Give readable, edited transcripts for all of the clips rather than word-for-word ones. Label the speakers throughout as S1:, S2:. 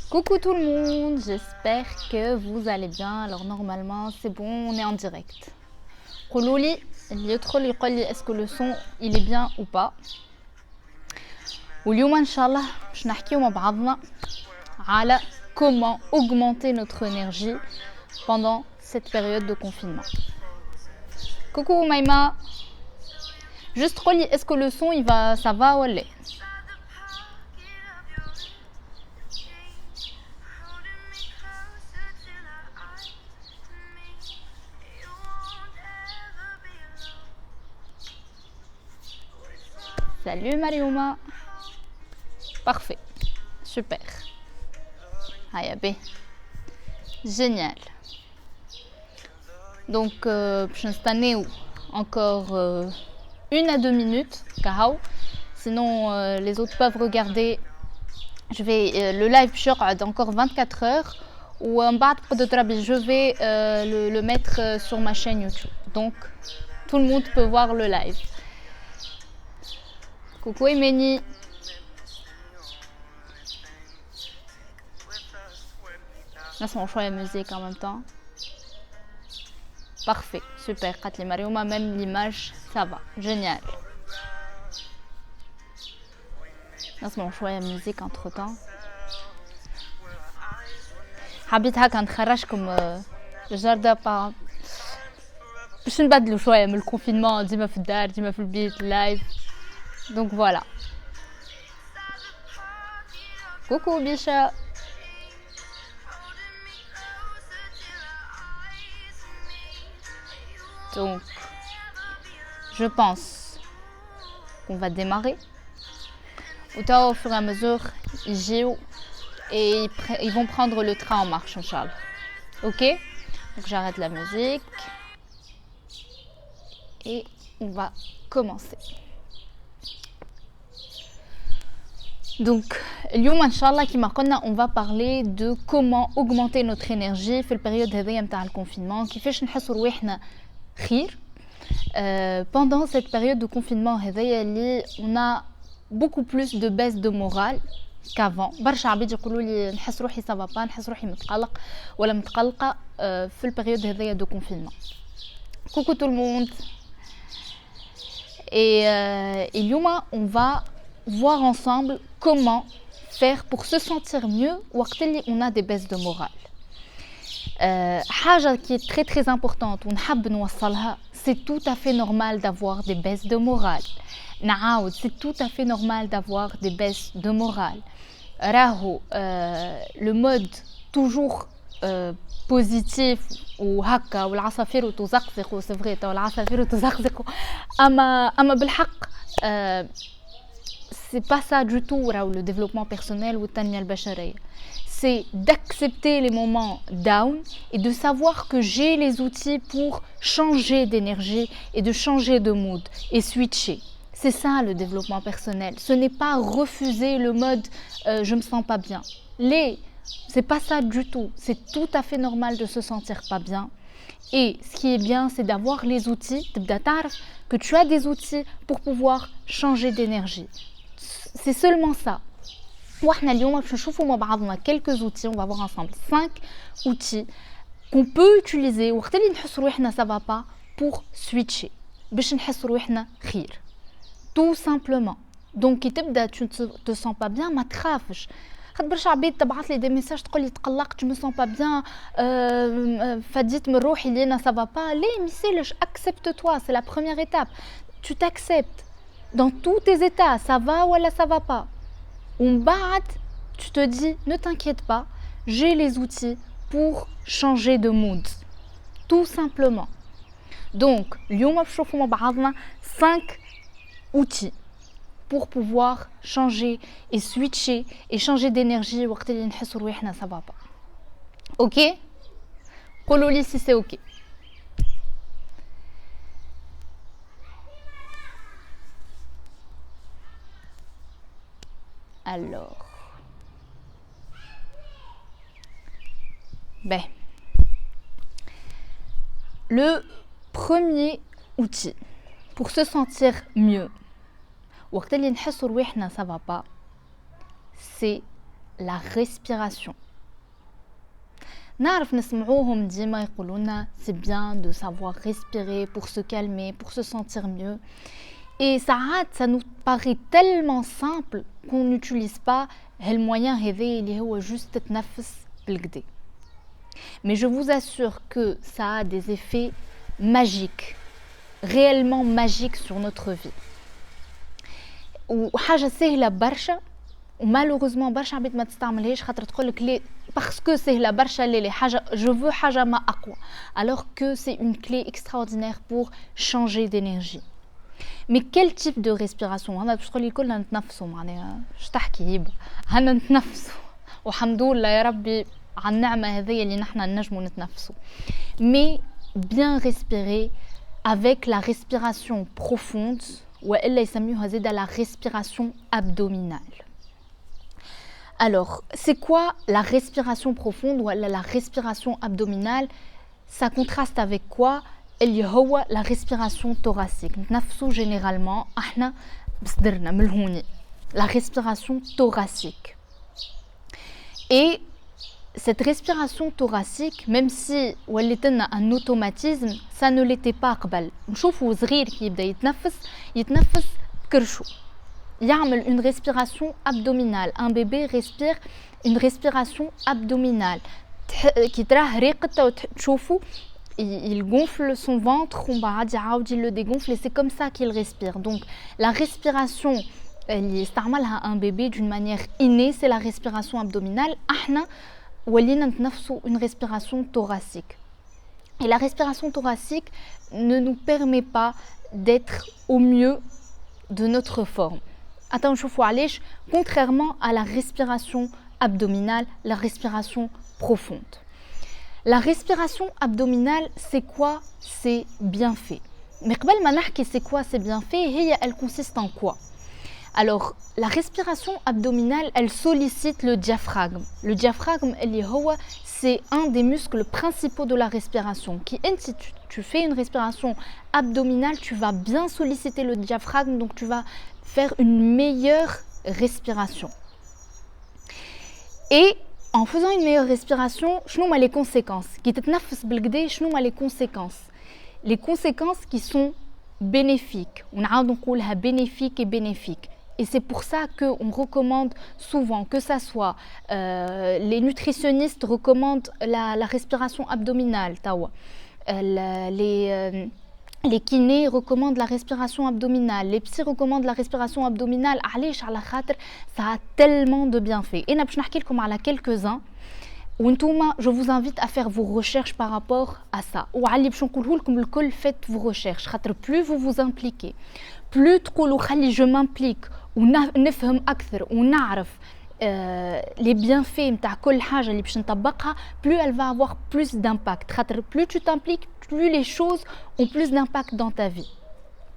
S1: Coucou tout le monde, j'espère que vous allez bien. Alors normalement c'est bon, on est en direct. قولولي اللي يدخل يقول لي est-ce que le son il est bien ou pas. واليوم ان شاء الله باش نحكيو مع بعضنا على comment augmenter notre énergie pendant cette période de confinement. Coucou Maïma. Juste قولي est-ce que le son il va ça va ولا لا. Salut Marioma. Parfait. Super. Aïe, bé. Génial. Donc, cette année, encore 1 à 2 minutes. Sinon, les autres peuvent regarder. Le live sera encore 24 heures. Ou je vais le mettre sur ma chaîne YouTube. Donc, tout le monde peut voir le live. Coucou Emeni. Là, c'est mon choix de musique en même temps. Parfait, super. Katli Marioma, même l'image, ça va. Génial. Là, c'est mon choix de musique entre temps. حبيت هكا نخرجكم الجردة باش نبدلوا شويه من الكونفينمون ديما في الدار ديما في البيت لايف. Donc voilà. Coucou Bicha. Donc, je pense qu'on va démarrer. Au fur et à mesure, ils vont prendre le train en marche, Inch'Allah. Ok? Donc j'arrête la musique. Et on va commencer. Donc, اليوم ان شاء الله كما قلنا on va parler de comment augmenter notre énergie في البريود هذيا نتاع الكونفينمون كيفاش نحسوا رواحنا خير pendant cette période de confinement هذيا اللي on a beaucoup plus de baisse de morale qu'avant. برشا عباد يقولوا لي نحس روحي ça va pas نحس روحي متقلق ولا متقلقه في البريود هذيا de confinement. Coucou tout le monde. Et اليوم on va voir ensemble comment faire pour se sentir mieux وقت اللي on a des baisses de morale. حاجة qui est très très importante ونحب نوصلها, c'est tout à fait normal d'avoir des baisses de morale. نعاود, c'est tout à fait normal d'avoir des baisses de morale. راهو le mode toujours positif وهكا والعصافير تزقزق c'est vrai والعصافير تزقزق اما بالحق c'est pas ça du tout le développement personnel ou التنمية البشرية. C'est d'accepter les moments down et de savoir que j'ai les outils pour changer d'énergie et de changer de mood et switcher. C'est ça le développement personnel. Ce n'est pas refuser le mode je me sens pas bien. C'est pas ça du tout. C'est tout à fait normal de se sentir pas bien. Et ce qui est bien, c'est d'avoir les outils, que tu as des outils pour pouvoir changer d'énergie. C'est seulement ça. وإحنا اليوم باش نشوفوا مع بعضنا quelques outils, on va voir ensemble 5 outils qu'on peut utiliser وقت اللي نحس روحنا ça va pas pour switcher باش نحس روحنا خير. Tout simplement. Donc كي تبدا tu te sens pas bien ما تخافش. خاطر برشا عباد تبعث لي دي ميساج تقول لي تقلقت je me sens pas bien فديت من روحي اللي انا ça va pas. ليه ميسالش accepte-toi, c'est la première étape. Tu t'acceptes dans tous tes états, ça va ولا ça va pas. Tu te dis, ne t'inquiète pas, j'ai les outils pour changer de mood. Tout simplement. Donc, اليوم بنشوفوا مع بعضنا 5 outils pour pouvoir changer et switcher et changer d'énergie وقت اللي نحسوا روحنا ça va pas. Ok? قولوا لي si c'est ok. Alors, le premier outil pour se sentir mieux, وقت اللي نحسوا روحنا ça va pas, c'est la respiration. نعرف نسمعوهم ديما يقولونا c'est bien de savoir respirer pour se calmer, pour se sentir mieux. Et ça nous paraît tellement simple qu'on n'utilise pas le moyen اللي هو juste تتنفس بالكدا. Mais je vous assure que ça a des effets magiques, réellement magiques sur notre vie. وحاجة سهلة برشا ومالوغوزمون برشا عباد ما تستعملهاش خاطر تقولك لي باسكو سهلة برشا لي حاجة je veux حاجة ما أقوى alors que c'est une clé extraordinaire pour changer d'énergie. Mais quel type de respiration؟ أنا باش تقولي كلنا نتنفسوا معناها اش تحكي هيبة هنا نتنفسوا والحمد لله يا ربي على النعمة هذيا اللي نحنا نجموا نتنفسوا. Mais bien respirer avec la respiration profonde وإلا يسميوها زيدا la respiration abdominale. Alors, c'est quoi la respiration profonde ou la respiration abdominale? Ça contraste avec quoi? اللي هو la respiration thoracique. نتنفسوا généralement احنا بصدرنا من الهوني. La respiration thoracique. Et cette respiration thoracique, même si ولات لنا un automatisme, ça ne l'était pas قبل. نشوفوا صغير كي يبدا يتنفس بكرشو. يعمل une respiration abdominale. Un bébé respire une respiration abdominale. كي تراه ريقته وتشوفوا il gonfle son ventre ومن بعد يعاود le dégonfle et c'est comme ça qu'il respire. Donc la respiration اللي يستعملها un bébé d'une manière innée, c'est la respiration abdominale. احنا ولينا نتنفسوا une respiration thoracique. Et la respiration thoracique ne nous permet pas d'être au mieux de notre forme. Attends, نشوفوا علاش contrairement à la respiration abdominale, la respiration profonde. La respiration abdominale, c'est quoi? C'est bien fait. Mais قبل ما نحكي c'est quoi c'est bien fait, elle consiste en quoi? Alors, la respiration abdominale, elle sollicite le diaphragme. Le diaphragme, c'est un des muscles principaux de la respiration. Si tu fais une respiration abdominale, tu vas bien solliciter le diaphragme, donc tu vas faire une meilleure respiration. Et en faisant une meilleure respiration, quelles sont les conséquences? Quelles sont les conséquences? Les conséquences qui sont bénéfiques. On a bénéfique et bénéfique. Et c'est pour ça qu'on recommande souvent, que ça soit les nutritionnistes recommandent la respiration abdominale, les kinés recommandent la respiration abdominale, les psys recommandent la respiration abdominale. Ça a tellement de bienfaits. Et je vais vous parler quelques-uns. Je vous invite à faire vos recherches par rapport à ça. Faites vos recherches. Plus vous vous impliquez, plus je m'implique, ونفهم أكثر ونعرف les bienfaits نتاع كل حاجة اللي باش نطبقها, plus elle va avoir plus d'impact. Plus tu t'impliques, plus les choses ont plus d'impact dans ta vie.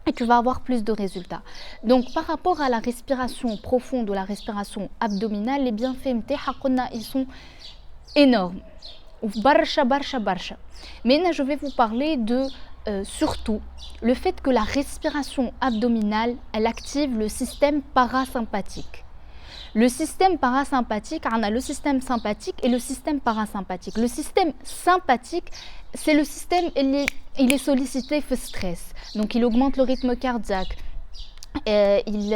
S1: Et tu vas avoir plus de résultats. Donc par rapport à la respiration profonde ou la respiration abdominale, les bienfaits نتاعها قلنا ils sont énormes. برشا برشا برشا. Maintenant je vais vous parler de surtout le fait que la respiration abdominale, elle active le système parasympathique. Le système parasympathique, on a le système sympathique et le système parasympathique. Le système sympathique, c'est le système, il est sollicité par le stress. Donc il augmente le rythme cardiaque. Il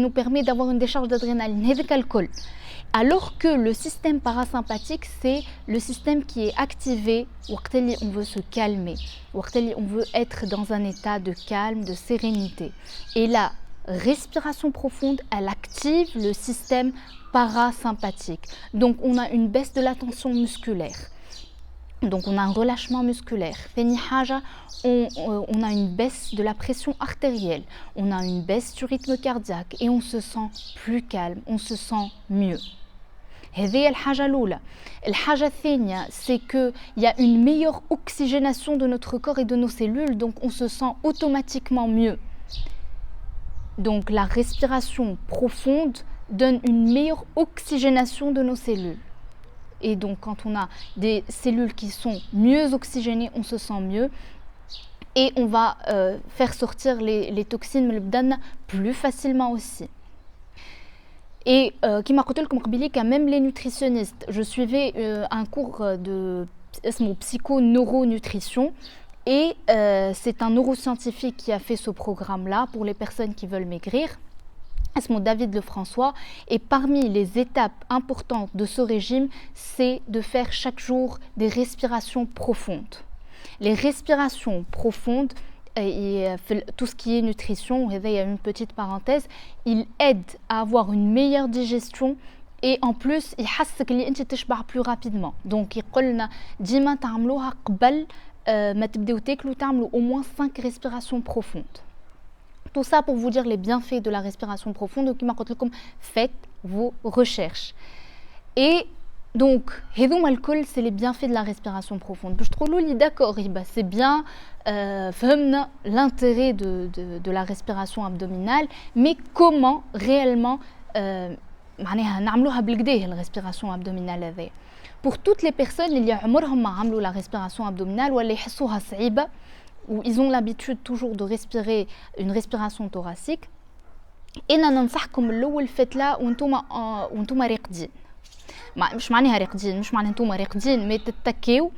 S1: nous permet d'avoir une décharge d'adrénaline. Alors que le système parasympathique, c'est le système qui est activé quand on veut se calmer, quand on veut être dans un état de calme, de sérénité. Et la respiration profonde, elle active le système parasympathique. Donc on a une baisse de la tension musculaire. Donc on a un relâchement musculaire. On a une baisse de la pression artérielle. On a une baisse du rythme cardiaque et on se sent plus calme, on se sent mieux. هذه الحاجة الأولى. الحاجة الثانية, c'est qu'il y a une meilleure oxygénation de notre corps et de nos cellules, donc on se sent automatiquement mieux. Donc la respiration profonde donne une meilleure oxygénation de nos cellules. Et donc quand on a des cellules qui sont mieux oxygénées, on se sent mieux. Et on va faire sortir les toxines plus facilement aussi. Et qui m'a dit que même les nutritionnistes, je suivais un cours de psycho-neuronutrition et c'est un neuroscientifique qui a fait ce programme-là pour les personnes qui veulent maigrir. C'est David Lefrançois, et parmi les étapes importantes de ce régime, c'est de faire chaque jour des respirations profondes. Les respirations profondes, et tout ce qui est nutrition, il y a une petite parenthèse, il aide à avoir une meilleure digestion et en plus il يحسك اللي انت تشبع plus rapidement. Donc يقول لنا ديما تعملوها قبل ما تبداو تاكلوا تعملوا au moins 5 respirations profondes. Tout ça pour vous dire les bienfaits de la respiration profonde. Donc, faites vos recherches. Et donc, c'est les bienfaits de la respiration profonde. Je trouve d'accord, c'est bien, l'intérêt de la respiration abdominale, mais comment réellement la respiration abdominale? Pour toutes les personnes, il y a la respiration abdominale ou où ils ont l'habitude toujours de respirer une respiration thoracique. Et nous ننصحكم الأول فات وانتم راقدين. مش معناها راقدين، مش معناها انتم راقدين، mais تتكيو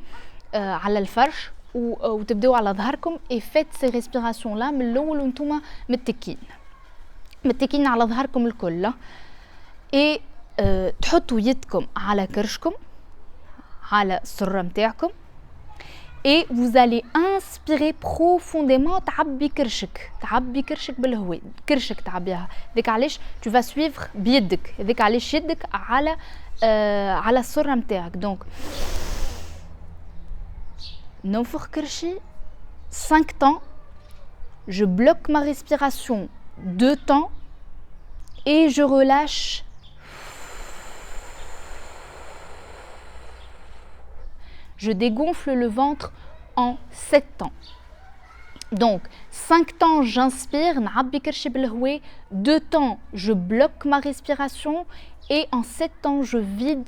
S1: على الفرش وتبداو على ظهركم et faites ces respirations là من الأول وانتم متكين على ظهركم الكل. et تحطوا يدكم على كرشكم على السرة متاعكم. Et vous allez inspirer profondément, تعبي كرشك بالهواء، كرشك تعبيها. ذيك علاش tu vas suivre بيدك، ذيك علاش يدك على السرة متاعك. Donc ننفخ كرشي 5 temps, je bloque ma respiration 2 temps et je relâche. Je dégonfle le ventre en 7 temps. Donc, 5 temps, j'inspire, 2 temps, je bloque ma respiration et en 7 temps, je vide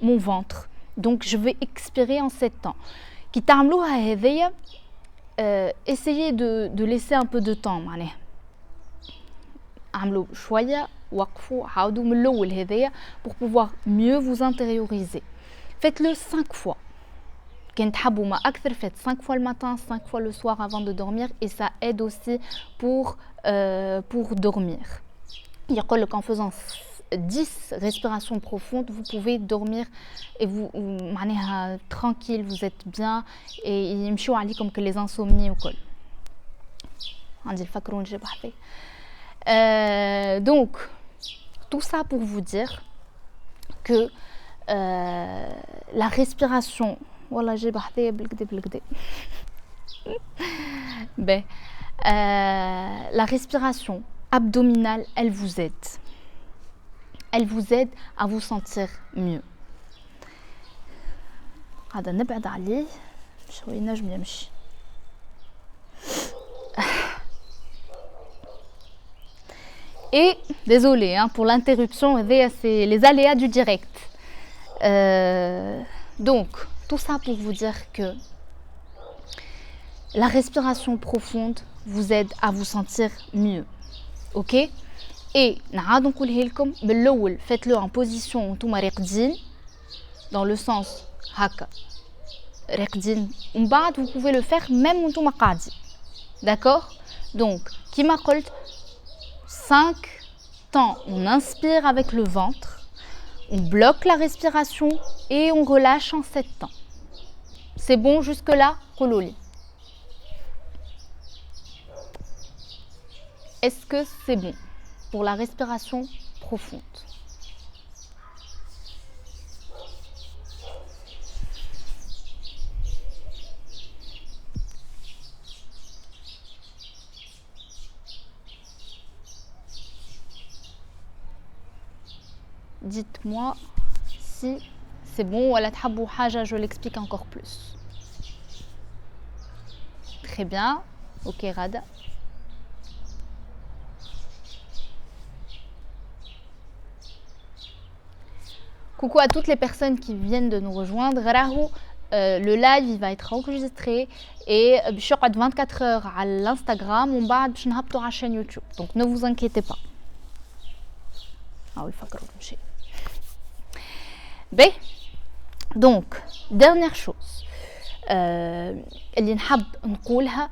S1: mon ventre. Donc, je vais expirer en 7 temps. Essayez de laisser un peu de temps. Pour pouvoir mieux vous intérioriser. Faites-le 5 fois. Faites 5 fois le matin, 5 fois le soir avant de dormir et ça aide aussi pour dormir. Il y a qu'en faisant 10 respirations profondes, vous pouvez dormir et vous tranquille, vous êtes bien et il me comme que les insomnies ou quoi. Donc, tout ça pour vous dire que la respiration والله جي بحثيه بالكدا ben la respiration abdominale, elle vous aide à vous sentir mieux. هذا نبعد عليه شوي نجم يمشي. Et désolé pour l'interruption, c'est les aléas du direct. Donc tout ça pour vous dire que la respiration profonde vous aide à vous sentir mieux. Ok? Et faites-le en position dans le sens haka. Vous pouvez le faire même en qadi. D'accord? Donc, kima qult 5 temps, on inspire avec le ventre, on bloque la respiration et on relâche en 7 temps. C'est bon jusque-là, Kololi? Est-ce que c'est bon pour la respiration profonde? Dites-moi si c'est bon ou à la thabou haja, je l'explique encore plus. Très bien. Ok, Rada. Coucou à toutes les personnes qui viennent de nous rejoindre. Le live il va être enregistré et je 24 heures à l'Instagram, on va sur la chaîne YouTube. Donc ne vous inquiétez pas. Donc dernière chose اللي نحب نقولها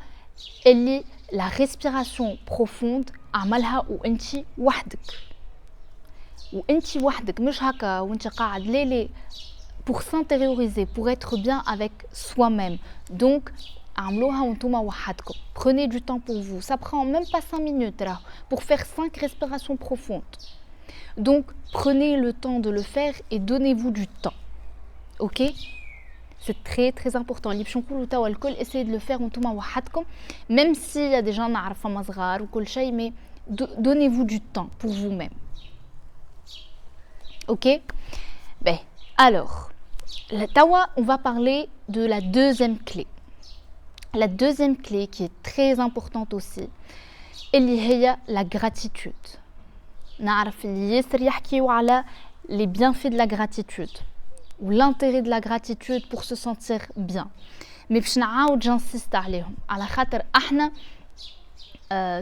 S1: اللي la respiration profonde عملها وانتي وحدك مش هكا وانتي قاعد ليلي pour s'intérioriser, pour être bien avec soi-même. Donc عملوها وانتوما وحدكم. Prenez du temps pour vous. Ça prend même pas 5 minutes là, pour faire 5 respirations profondes. Donc prenez le temps de le faire et donnez-vous du temps. Ok? C'est très très important. اللي باش نقولوا توا الكل essayez de le faire وانتوما وحدكم, même s'il y a des gens نعرفهم صغار وكل شيء, mais donnez-vous du temps pour vous-même. Ok? Ben, alors, tawa, on va parler de la deuxième clé. La deuxième clé qui est très importante aussi, اللي هي la gratitude. نعرف اللي ياسر يحكيو على les bienfaits de la gratitude ou l'intérêt de la gratitude pour se sentir bien. Mais باش نعاود j'insiste عليهم على خاطر احنا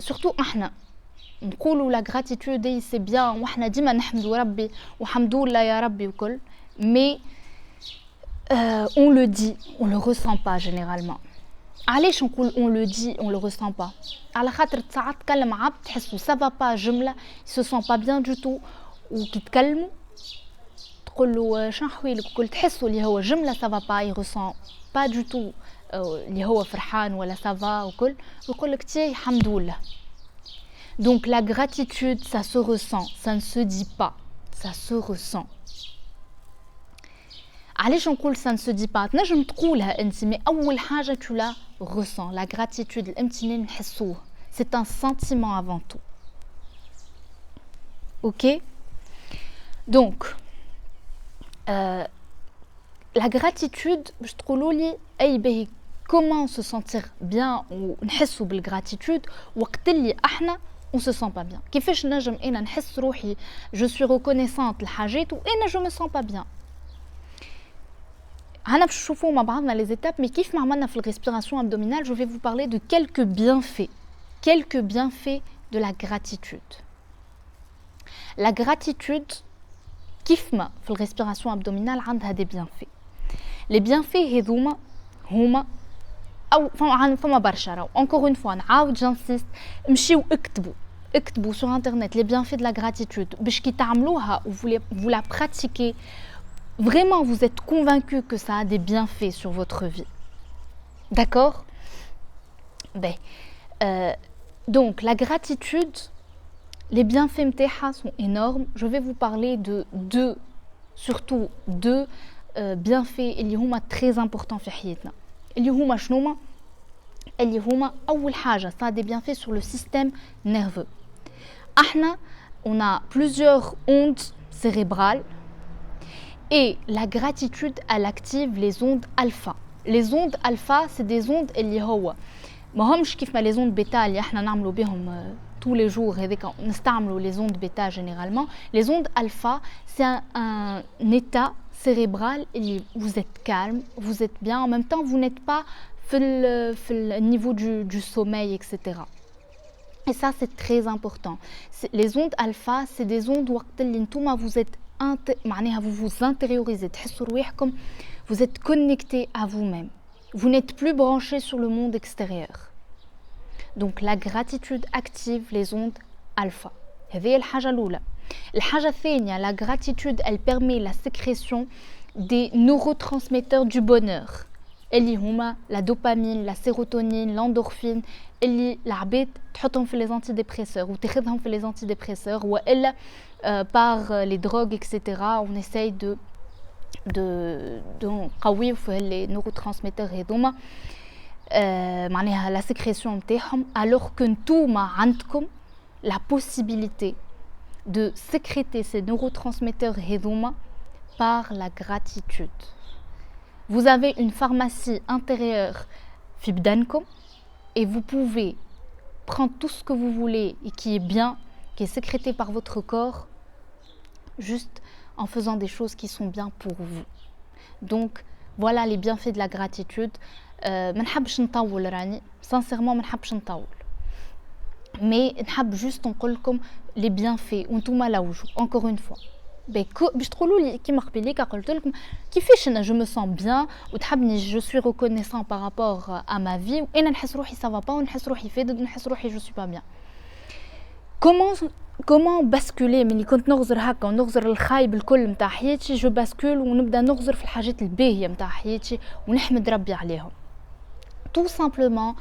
S1: surtout احنا نقولوا la gratitude c'est bien وحنا ديما نحمدوا ربي وحمدوا لله يا ربي وكل, mais on le dit, on le ressent pas généralement. علاش نقول on le dit, on le ressent pas؟ على خاطر ساعات تكلم عبد تحسوا ça va pas جملة, il se sent pas bien du tout, وكي تكلموا تقول له شنو حوالك وكل, تحسوا اللي هو جملة ça va pas, il ressent pas du tout اللي هو فرحان ولا ça va وكل, ويقول لك تي الحمد لله. Donc la gratitude ça se ressent, ça ne se dit pas, ça se ressent. علاش نقول ça ne se dit pas؟ تنجم تقولها انت, mais اول حاجه tu la ressens. La gratitude الامتنان نحسوه, c'est un sentiment avant tout. Ok? Donc la gratitude باش تقولوا لي اي باهي comment se sentir bien ونحسوا بالgratitude وقت اللي احنا on se sent pas bien. كيفاش نجم انا نحس روحي je suis reconnaissante لحاجات وانا je me sens pas bien. هنا باش نشوفوا مع بعضنا les étapes, mais كيف ما عملنا في الrespiration abdominale, je vais vous parler de quelques bienfaits de la gratitude. La gratitude كيف ما في الrespiration abdominale عندها des bienfaits. Les bienfaits هذوما هما او فما برشا راهو. Encore une fois نعاود j'insiste, مشيو اكتبوا sur internet les bienfaits de la gratitude باش كي تعملوها vous la pratiquez, vraiment vous êtes convaincu que ça a des bienfaits sur votre vie. D'accord? Ben, donc la gratitude, les bienfaits متاعها sont énormes. Je vais vous parler de surtout deux bienfaits اللي هما très importants في حياتنا. اللي هما شنوما؟ اللي هما أول حاجة ça a des bienfaits sur le système nerveux. احنا on a plusieurs ondes cérébrales. Et la gratitude, elle active les ondes alpha. Les ondes alpha, c'est des ondes اللي هو ما همش كيف ما les ondes bêta اللي احنا نعملوا بهم tous les jours هذيك نستعملوا les ondes bêta généralement. Les ondes alpha, c'est un état cérébral اللي vous êtes calme, vous êtes bien, en même temps vous n'êtes pas في le niveau du sommeil, etc. Et ça c'est très important. Les ondes alpha, c'est des ondes وقت اللي نتوما vous êtes معناها vous vous intériorisez, تحسوا رواحكم, vous êtes connecté à vous-même, vous n'êtes plus branché sur le monde extérieur. Donc la gratitude active les ondes alpha. هذه الحاجة الأولى. الحاجة الثانية, la gratitude elle permet la sécrétion des neurotransmetteurs du bonheur اللي هما la dopamine, la sérotonine, l'endorphine اللي العباد تحطهم في les antidépresseurs ou تاخذهم في les antidépresseurs وإلا par les drogues, etc. On essaye de نقويو في les neurotransmetteurs هذوما معناها la sécrétion نتاعهم, alors que نتوما عندكم la possibilité de sécréter ces neurotransmetteurs هذوما par la gratitude. Vous avez une pharmacie intérieure في بدنكم et vous pouvez prendre tout ce que vous voulez et qui est bien, qui est sécrété par votre corps, juste en faisant des choses qui sont bien pour vous. Donc voilà les bienfaits de la gratitude. ما نحبش نطول راني sincèrement ما نحبش نطول, mais نحب juste نقول لكم les bienfaits وانتوما لوجوا encore une fois باش تقولوا لي كيما قبيليك قلت لكم كيفاش انا جو me sens bien وتحبني je suis reconnaissant par rapport à ma vie وانا نحس روحي ça va pas ونحس روحي فادد ونحس روحي je suis pas bien. comment basculer ملي كنت نغزر هكا ونغزر الخايب الكل نتاع حياتي جو باسكول ونبدا نغزر في الحاجات الباهيه نتاع حياتي ونحمد ربي عليهم. tout simplement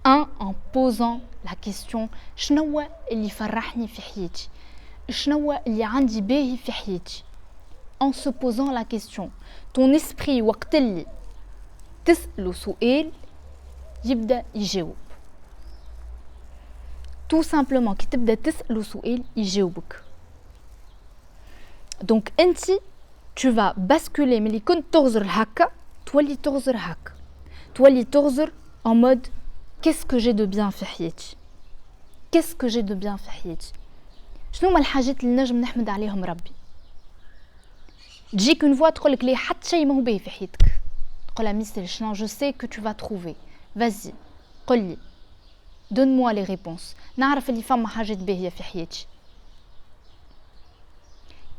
S1: en posant la question شنو اللي فرحني في حياتي شنو اللي عندي باهي في حياتي. en se posant la question ton esprit وقت اللي تسأله سؤال يبدأ يجاوب. tout simplement كي تبدأ تسأله سؤال يجاوبك. donc انتي tu vas basculer ملي كنت تغزر هكا تولي تغزر هكا تولي تغزر en mode qu'est-ce que j'ai de bien في حياتي qu'est-ce que j'ai de bien في حياتي شنو هما الحاجات اللي نجم نحمد عليهم ربي. تجيك une voix تقولك لي حتى شيء ما هو باهي في حياتك تقولها ميسيل شنو je sais que tu vas trouver vas-y قولي donne-moi les réponses نعرف اللي فما حاجات باهية في حياتي.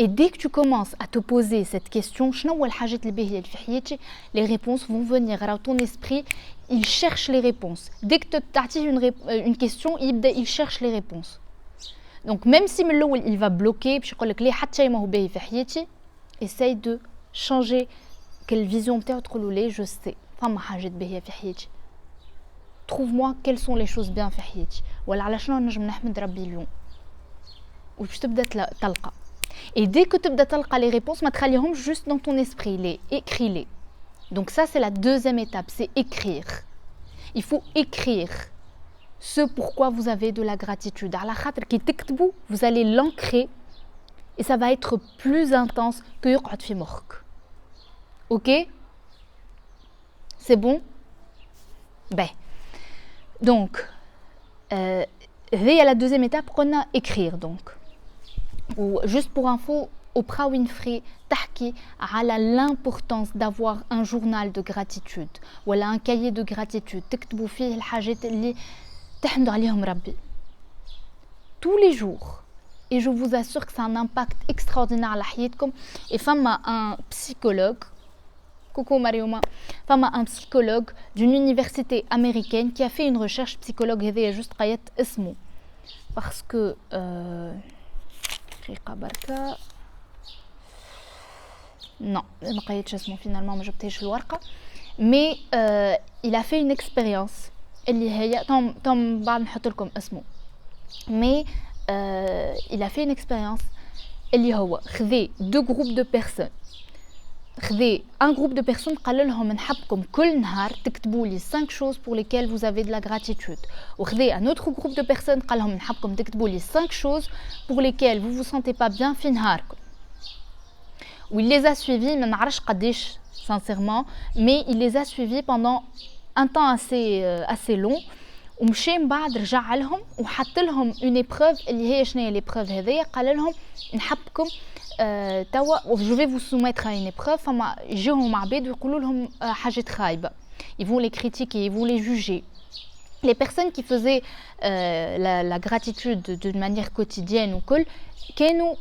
S1: et dès que tu commences à te poser cette question شنو هو الحاجات الباهية اللي في حياتي les réponses vont venir راهو ton esprit il cherche les réponses. dès que تعطيه une question il cherche les réponses. donc même si من الاول il va bloquer باش يقولك ليه حتى شيء ما هو باهي في حياتي essaye de changer quelle vision نتاعو تقولوا ليه je sais فما حاجات باهية في حياتي trouve-moi quelles sont les choses bien في حياتي ولا على شنو نجم نحمد ربي اليوم وباش تبدا تلقى. et dès que تبدا تلقى les réponses ما تخليهمش juste dans ton esprit les écris-les. donc ça c'est la deuxième étape c'est écrire. il faut écrire ce pourquoi vous avez de la gratitude. على خاطر كي تكتبوا vous allez l'ancrer et ça va être plus intense que يقعد في مخك. ok c'est bon ben donc هي la deuxième étape قلنا écrire. donc ou juste pour info Oprah Winfrey تحكي على l'importance d'avoir un journal de gratitude ولا un cahier de gratitude تكتبوا فيه الحاجات اللي تحمدوا عليهم ربي tous les jours. et je vous assure que c'est un impact extraordinaire على حياتكم. et فما un psychologue coucou Marioma فما un psychologue d'une université américaine qui a fait une recherche psychologue هذايا juste قيت اسمه parce que دقيقة بركة non ما قيتش اسمه finalement ما جبتهاش الورقة mais il a fait une expérience اللي هي تم بعد نحط لكم اسمه mais il a fait une expérience اللي هو خذي deux groupes de personnes خذي un groupe de personnes قال لهم نحبكم كل نهار تكتبوا لي 5 choses pour lesquelles vous avez de la gratitude وخذي un autre groupe de personnes قال لهم نحبكم تكتبوا لي 5 choses pour lesquelles vous vous sentez pas bien في نهاركم. و il les a suivis ما نعرفش قداش sincèrement mais il les a suivis pendant un temps assez long ومشي من بعد رجع لهم وحط لهم une épreuve اللي هي شنو هي l'épreuve هذيا قال لهم نحبكم توا je vais vous soumettre à une épreuve فما يجيهم عباد ويقولوا لهم حاجات خايبه ils vont les critiquer ils vont les juger. les personnes qui faisaient la gratitude d'une manière quotidienne وكل كانوا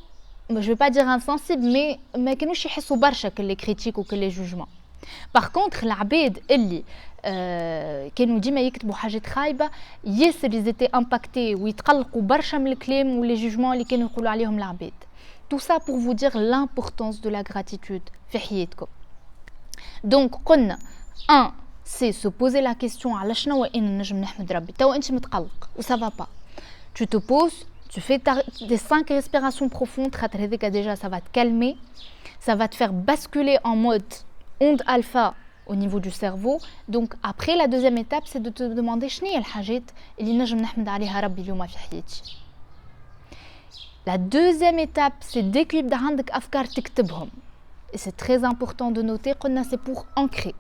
S1: je vais pas dire insensibles mais ما كانوش يحسوا برشا que les critiques ou que les jugements. par contre العباد اللي كانوا ديما يكتبوا حاجات خايبه ياسر ils étaient impactés ويتقلقوا برشا من الكلام ولي جوجمون اللي كانوا يقولوا عليهم العباد. tout ça pour vous dire l'importance de la gratitude في حياتكم. donc قلنا 1 c'est se poser la question على شنو انا نجم نحمد ربي. تو انت متقلق و ça va pas tu te poses tu fais des 5 respirations profondes خاطر هذيك déjà ça va te calmer ça va te faire basculer en mode onde alpha au niveau du cerveau. donc après la deuxième étape c'est de te demander شنو هي الحاجات اللي نجم نحمد عليها ربي اليوم في حياتي. la deuxième étape c'est dès que يبدا عندك افكار تكتبهم et c'est très important de noter قلنا c'est pour ancrer.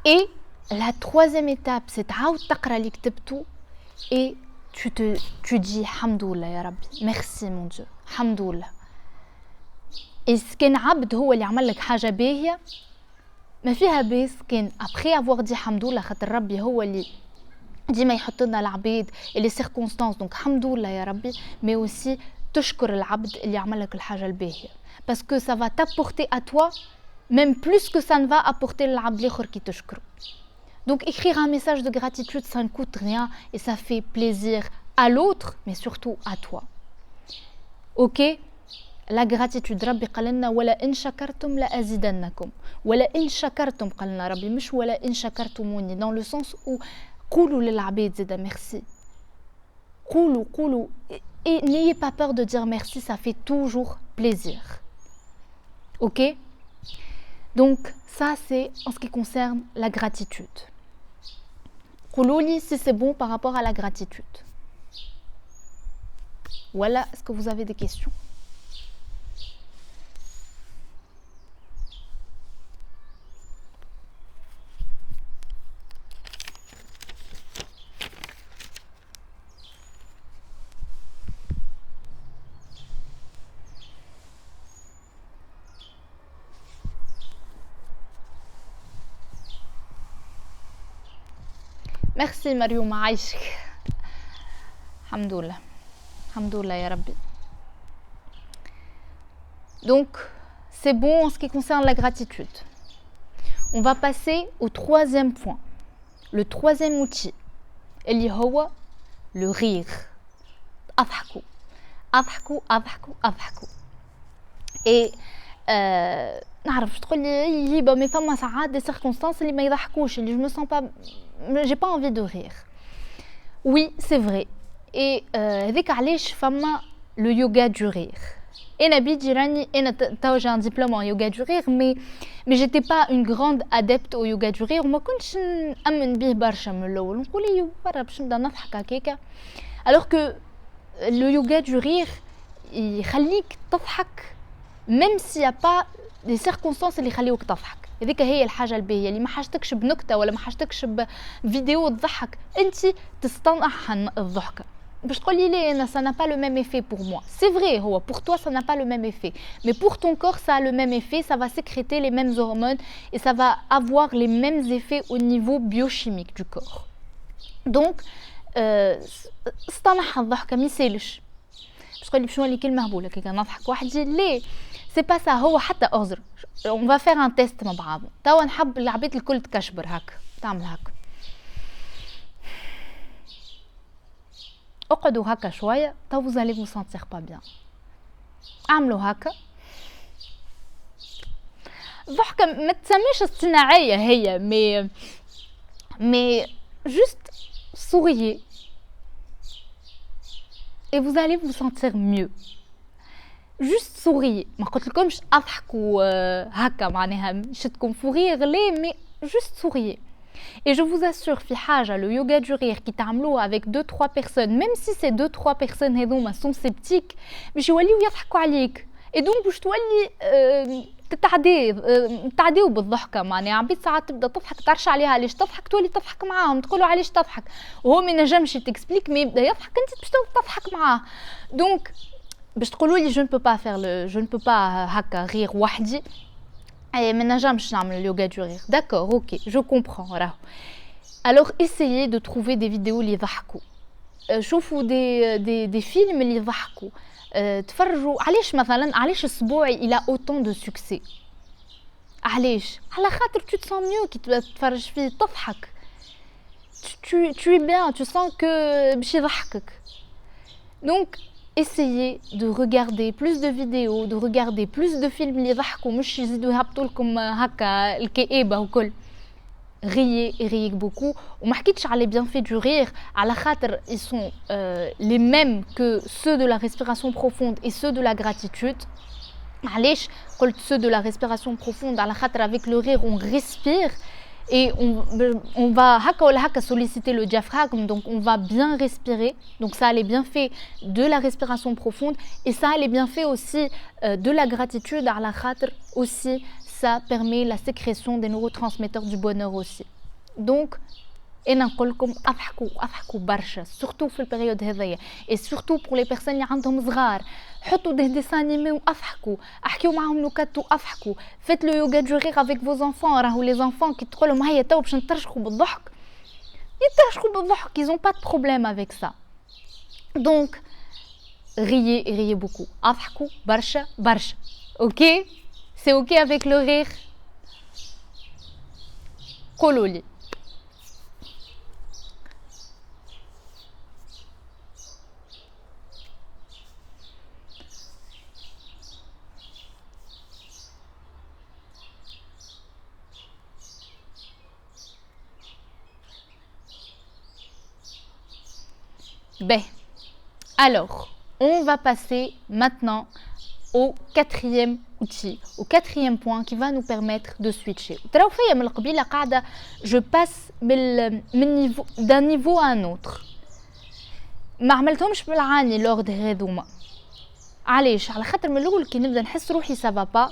S1: et la troisième étape c'est تعاود تقرا اللي كتبته et tu dis الحمدلله يا ربي merci mon Dieu الحمدلله. et كان عبد هو اللي عمل لك حاجه باهيه ما فيها بس كان après avoir dit الحمدلله خاطر ربي هو اللي ديما يحط لنا العباد اللي سيركونستانس دونك الحمد لله يا ربي مي اوسي تشكر العبد اللي عمل لك الحاجه الباهيه باسكو ça va t'apporter à toi même plus que ça ne va apporter للعبد الاخر كي تشكره. Donc écrire un message de gratitude ça ne coûte rien et ça fait plaisir à l'autre mais surtout à toi. OK, la gratitude ربي قال لنا ولا إن شكرتم لأزيدنكم ولا إن شكرتم قال لنا ربي مش ولا إن شكرتموني dans le sens où قولوا للعباد زيدا ميرسي قولوا et n'ayez pas peur de dire merci, ça fait toujours plaisir. OK, donc ça c'est en ce qui concerne la gratitude. قولوا si c'est bon par rapport à la gratitude. Voilà, est-ce que vous avez des questions? Merci Mariam عايشك. الحمد لله يا ربي. Donc c'est bon en ce qui concerne la gratitude. On va passer au troisième point. Le troisième outil اللي هو le rire. أضحكوا. Et نعرف تقول لي هبه مي فما ساعات دي سيركونستانس اللي ما يضحكوش اللي جو me sens pas j'ai pas envie de rire. Oui, c'est vrai. Et هذيك علاش فما le yoga du rire. انا بيجي راني انا تو j'ai un diplôme en yoga du rire mais j'étais pas une grande adepte au yoga du rire وما كنتش نأمن به برشا من الاول نقول لي برا باش نبدا نضحك هكاكا alors que le yoga du rire يخليك تضحك même s'il y a pas des circonstances اللي يخليوك تضحك. هذيك هي الحاجه الباهيه اللي ما حاجتكش بنكته ولا ما حاجتكش بفيديو تضحك انت تصطنع الضحكه باش تقول لي ليه انا ça n'a pas le même effet pour moi. C'est vrai, هو pour toi ça n'a pas le même effet mais pour ton corps ça a le même effet, ça va sécréter les mêmes hormones et ça va avoir les mêmes effets au niveau biochimique du corps. Donc اصطنع الضحكه ما يسالش باش تقول لي باش نولي كلمه هبوله كي نضحك وحدي ليه c'est pas ça. هو حتى أعذر on va faire un test مع بعض. توا نحب العباد الكل تكشبر هكا تعمل هكا اقعدوا هكا شويه تو vous allez vous sentir pas bien. اعملوا هكا ضحكه ما تسميش اصطناعيه هي mais juste souriez et vous allez vous sentir mieux. Juste souriez. ما قلت لكمش اضحكوا هكا معناها شدكم فورير ليه mais juste souriez. Et je vous assure في حاجه le yoga du rire qui تعملوه avec 2-3 personnes même si ces 2-3 personnes هذوما sont sceptiques باش يوليو يضحكوا عليك et donc باش تولي تعديو بالضحكه معناها عبيد ساعات تبدا تضحك تعرش عليها علاش تضحك تولي تضحك معاهم تقولوا علاش تضحك وهو ما نجمش تكسبليك مي يبدا يضحك انت باش تضحك معاه. Donc باش تقولوا لي je ne peux pas هكا rire وحدي اي ما نجمش نعمل اليوغا دو رير. D'accord, OK, je comprends. راهو alors essayez de trouver des vidéos اللي يضحكوا. شوفوا des films اللي يضحكوا. تفرجوا علاش مثلا علاش اسبوعي الى autant de succès علاش على خاطر tu te sens mieux كي تتفرج فيه تضحك tu es bien tu sens que باش يضحكك. Donc essayez de regarder plus de vidéos de regarder plus de films اللي يضحكوا مش يزيدوا يهبطوا لكم هكا الكئيبه وكل. riez beaucoup. وما حكيتش على les bienfaits du rire على خاطر ils sont les mêmes que ceux de la respiration profonde et ceux de la gratitude. علاش قلت ceux de la respiration profonde على خاطر avec le rire on respire et on va haka ولا haka solliciter le diaphragme, donc on va bien respirer. Donc ça a les bienfaits de la respiration profonde et ça a les bienfaits aussi de la gratitude à la khatr aussi. Ça permet la sécrétion des neurotransmetteurs du bonheur aussi. Donc انا نقول لكم اضحكوا برشا surtout في البريود هذيا et surtout pour les personnes اللي عندهم صغار. حطوا des dessins animés واضحكوا, احكيوا معهم نكت واضحكوا. faites le yoga du rire avec vos enfants. راهو les enfants كي تقول لهم هيا تو باش نترشخوا بالضحك يترشقوا بالضحك, ils ont pas de problème avec ça. Donc riez et riez beaucoup. اضحكوا برشا برشا. OK? C'est OK avec le rire? قولوا لي. Ben, alors, on va passer maintenant au quatrième outil, au quatrième point qui va nous permettre de switcher. Je passe d'un niveau à un autre. ما عملتهمش بالعاني لوردر هذوما. علاش؟ على خاطر من الاول كي نبدا نحس روحي سافا با،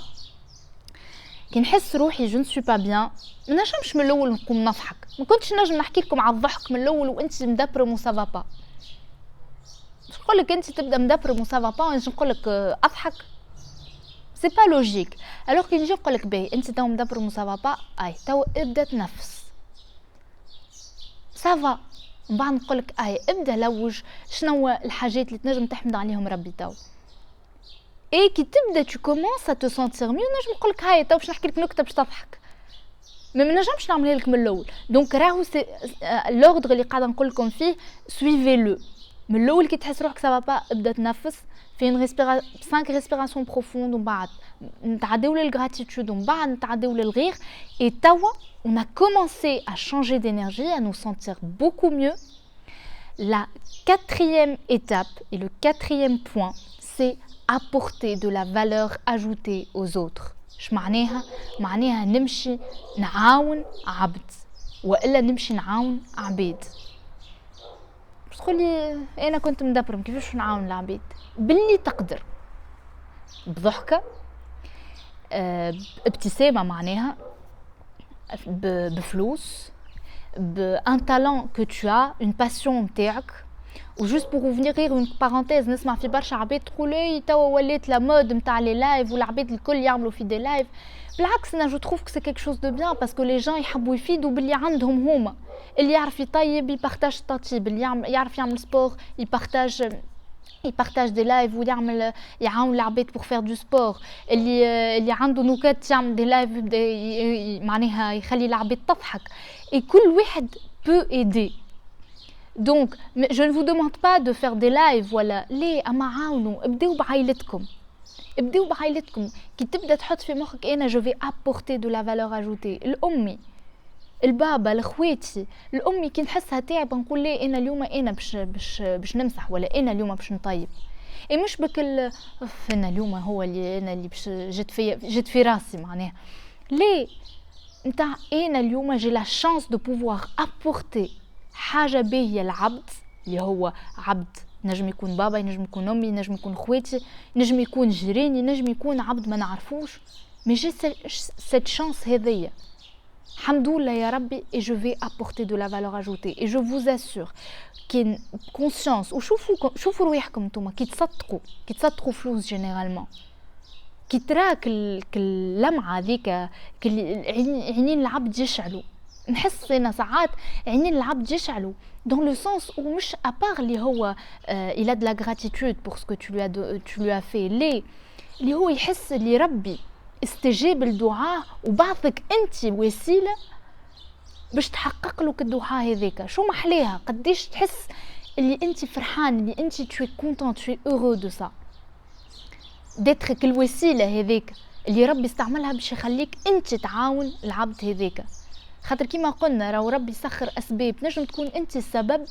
S1: كي نحس روحي جو نسوي با بيان، ما نجمش من الاول نقوم نضحك. ما كنتش نجم نحكي لكم على الضحك من الاول وانت مدبرم وسافا با. نقول لك انت تبدا مدبرم وسافا با ونجي نقول لك اضحك، سي با لوجيك. الوغ كي نجي نقول لك باهي انت تو مدبرم وسافا با، اي تو ابدا تنفس سافا، من بعد نقول لك ابدا لوج شنو الحاجات اللي تنجم تحمد عليهم ربي تو. اي كي تبدا tu commences à te sentir mieux، نجم نقول لك هاي تو باش نحكي لك نكته باش تضحك، ما نجمش نعملها لك من الاول. دونك راهو سي لوردر اللي قاعده نقول لكم فيه، سويفي لو. من الاول كي تحس روحك سافا با ابدا تنفس في 5 ريسبيراسيون بروفوند، ومن بعد نتعداو للغراتيتود، ومن بعد نتعداو للغير. اي توا on a commencé à changer d'énergie, à nous sentir beaucoup mieux. La quatrième étape et le quatrième point, c'est apporter de la valeur ajoutée aux autres. اش معناها؟ معناها نمشي نعاون عبد والا نمشي نعاون عبيد. باش تقولي انا كنت مدبرم كيفاش نعاون العبيد؟ باللي تقدر، بضحكه، بابتسامه، معناها بفلوس، بان talent que tu as, une passion نتاعك. وجوست بور اوفنيغ اون بارونتيز، نسمع في برشا عباد تقول اي توا ولات لا مود نتاع لي لايف والعباد الكل يعملوا في دي لايف. بالعكس انا جو تروف كو سي كيك شوز دو بيان، باسكو لي جان يحبوا يفيدوا باللي عندهم هما. اللي يعرف يطيب يبارطاج التطيب، اللي يعرف يعمل سبور يبارطاج دي لايف ويعمل يعاون العباد بور فير دو سبور. اللي عنده نكات يعمل دي لايف معناها يخلي العباد تضحك. اي كل واحد بو ايدي. Donc, je ne vous demande pas de faire des lives ولا ليه، اما عاونوا، ابداو بعائلتكم، ابداو بعائلتكم. كي تبدا تحط في مخك انا جو في apporter de la valeur ajoutée، الامي، البابا، الاخواتي، الامي كي نحسها تعب نقول ليه انا اليوم انا باش نمسح، ولا انا اليوم باش نطيب. اي مش بكل انا اليوم هو اللي انا اللي باش جيت في راسي، معناها ليه نتاع انا اليوم جي لا شانس دو بوفوار apporter حاجه باهيه العبد، اللي هو عبد نجم يكون بابا، نجم يكون امي، نجم يكون خواتي، نجم يكون جيراني، نجم يكون عبد ما نعرفوش. مي جي سيت شانس هذيا، الحمد لله يا ربي. et je vais apporter de la valeur ajoutée et je vous assure كي كونسيونس. وشوفوا رواحكم نتوما كي تصدقوا فلوس جينيرالمون، كي تراك اللمعه هذيك عينين العبد يشعلوا. نحس انا ساعات عينين العبد يشعلوا dans le sens où مش ابار اللي هو il a de la gratitude pour ce que tu lui as fait، ليه اللي هو يحس اللي ربي استجاب الدعاء وبعثك انت وسيله باش تحقق لك الدعاء هذاك. شو محليها، قديش تحس اللي انت فرحان، اللي انت tu es content، tu es heureux de ça، d'être كالوسيله هذاك اللي ربي استعملها باش يخليك انت تعاون العبد هذاك. خاطر كيما قلنا راهو ربي يسخر اسباب، نجم تكون انت السبب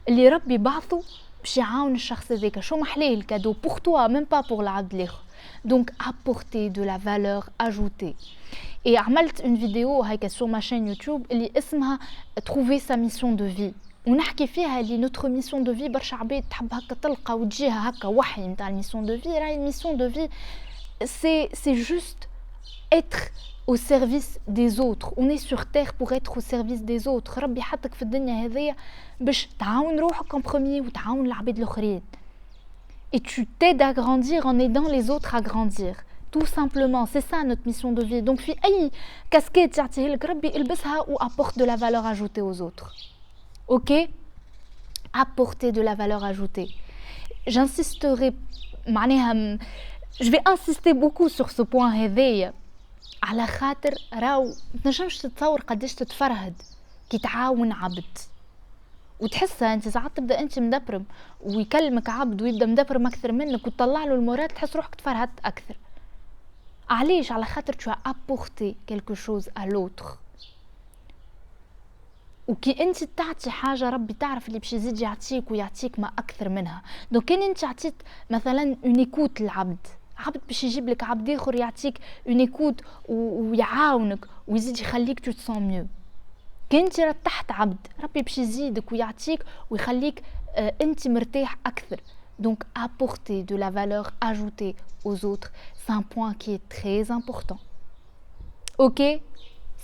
S1: اللي ربي بعثه باش يعاون الشخص هذاك. شو محليه الكادو pour toi même pas pour العبد الاخر. donc apporter de la valeur ajoutée. et عملت une vidéo هيك sur ma chaîne YouTube اللي اسمها trouver sa mission de vie، ونحكي فيها اللي notre mission de vie برشا عباد تحب هكا تلقى وتجيها هكا وحي نتاع الميسيون دو في. راهي الميسيون دو في c'est juste être au service des autres. on est sur terre pour être au service des autres. ربي حطك في الدنيا هذيا باش تعاون روحك en premier وتعاون العباد الاخرين. et tu t'aides à grandir en aidant les autres à grandir. tout simplement c'est ça notre mission de vie. donc في اي كاسكيت يعطيه لك ربي البسها و apporte de la valeur ajoutée aux autres. ok, apporter de la valeur ajoutée. J'insisterai, je vais insister beaucoup sur ce point هذايا على خاطر راو متنجمش تتصور قداش تتفرهد كي تعاون عبد وتحسها انت ساعات تبدا انت مدبرم ويكلمك عبد ويبدا مدبرم اكثر منك وتطلع له المراد تحس روحك تفرهدت اكثر. علاش؟ على خاطر tu as apporté quelque chose à l'autre. وكي انت تعطي حاجه ربي تعرف اللي باش يزيد يعطيك ويعطيك ما اكثر منها. دونك كان انت عطيت مثلا اون ايكوت للعبد، عبد باش يجيب لك عبد اخر يعطيك اون ايكوت ويعاونك ويزيد يخليك tu te sens mieux. كان انت رتحت عبد ربي باش يزيدك ويعطيك ويخليك انت مرتاح اكثر. Donc apporter de la valeur ajoutée aux autres, c'est un point qui est très important. Ok,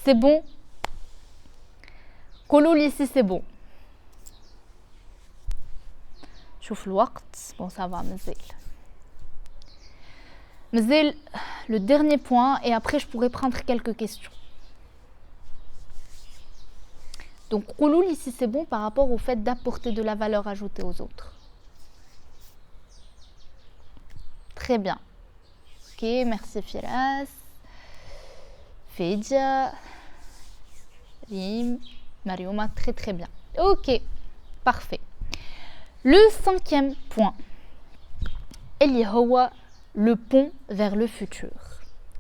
S1: c'est bon. قولوا لي si c'est bon. شوف الوقت. Bon ça va مازال le dernier point et après je pourrais prendre quelques questions. Donc قولوا لي si c'est bon par rapport au fait d'apporter de la valeur ajoutée aux autres. Très bien. Ok, merci Firas. Fedia. Rim. Marioma, très très bien. Ok, parfait. Le 5e point. Il y a le pont vers le futur.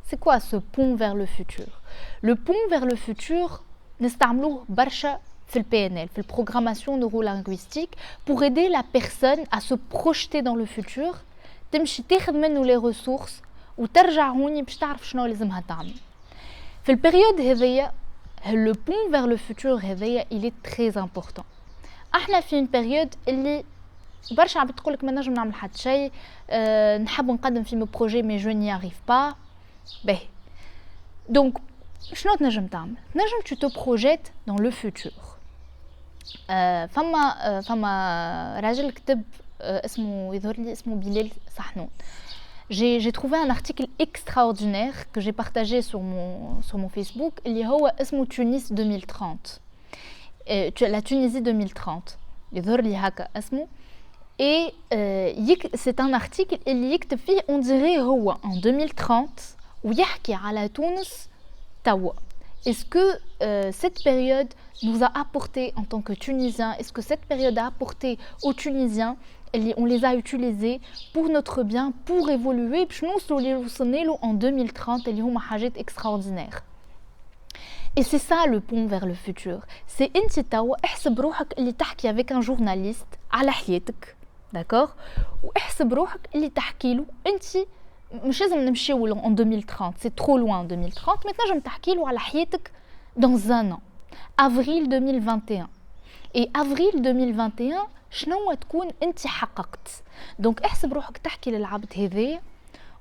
S1: C'est quoi ce pont vers le futur? Le pont vers le futur, نستعملوه برشا في PNL, في programmation neurolinguistique, pour aider la personne à se projeter dans le futur. تمشي تاخذ منه لي ريسورس وترجع هوني باش تعرف شنو لازمها تعمل. في البيريود هذيا le pont vers le futur هذايا il est très important. احنا في une période اللي برشا عم بتقولك ما نجم نعمل حتى شيء، نحب نقدم في بروجي مي جو ني اريف با. باهي دونك شنو تنجم تعمل؟ تنجم tu te projettes dans le futur. فما راجل كتب اسمه يظهر لي اسمه بلال صحنون. J'ai trouvé un article extraordinaire que j'ai partagé sur mon Facebook. Il y a اسمه Tunis 2030. La Tunisie 2030. يظهر لي هكا اسمه. Et c'est un article اللي يكتب فيه on dirait هو en 2030 ويحكي على تونس توا. Est-ce que cette période nous a apporté en tant que Tunisiens, est-ce que cette période a apporté aux Tunisiens, on les a utilisés pour notre bien, pour évoluer, en 2030, اللي هما حاجات extraordinaires. Et c'est ça le pont vers le futur. C'est انت توا احسب روحك اللي تحكي avec un journaliste على حياتك، d'accord؟ واحسب روحك اللي تحكي له انت مش لازم نمشيو en 2030, c'est trop loin en 2030, mais تنجم تحكي له على حياتك dans un an, avril 2021. Et avril 2021 شنو تكون انت حققت؟ دونك احسب روحك تحكي للعبد هذا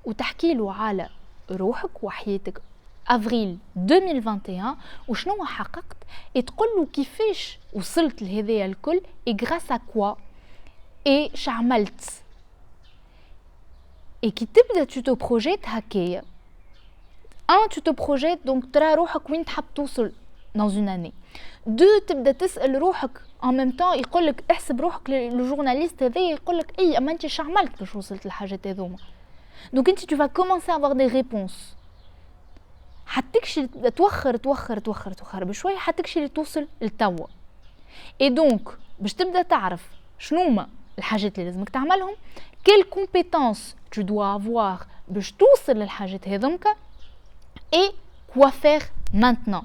S1: وتحكي له على روحك وحياتك افريل 2021 وشنو حققت، تقول له كيفاش وصلت لهذايا الكل اي غراس ا كوا اي شعملت. اي كي تبدا tu te projettes هكايا tu te projettes donc ترى روحك وين تحب توصل dans une année. 2 تبدا تسال روحك en même temps يقولك احسب روحك للجورناليست هذا يقولك اي اما انت شعملت باش وصلت للحاجات هذوما. donc انت tu vas commencer à avoir des réponses. حتكشي توخر بشوي حتكشي توصل لتوا. et donc باش تبدا تعرف شنوما الحاجات اللي لازمك تعملهم، quelles compétences tu dois avoir باش توصل للحاجات هذومك et quoi faire maintenant.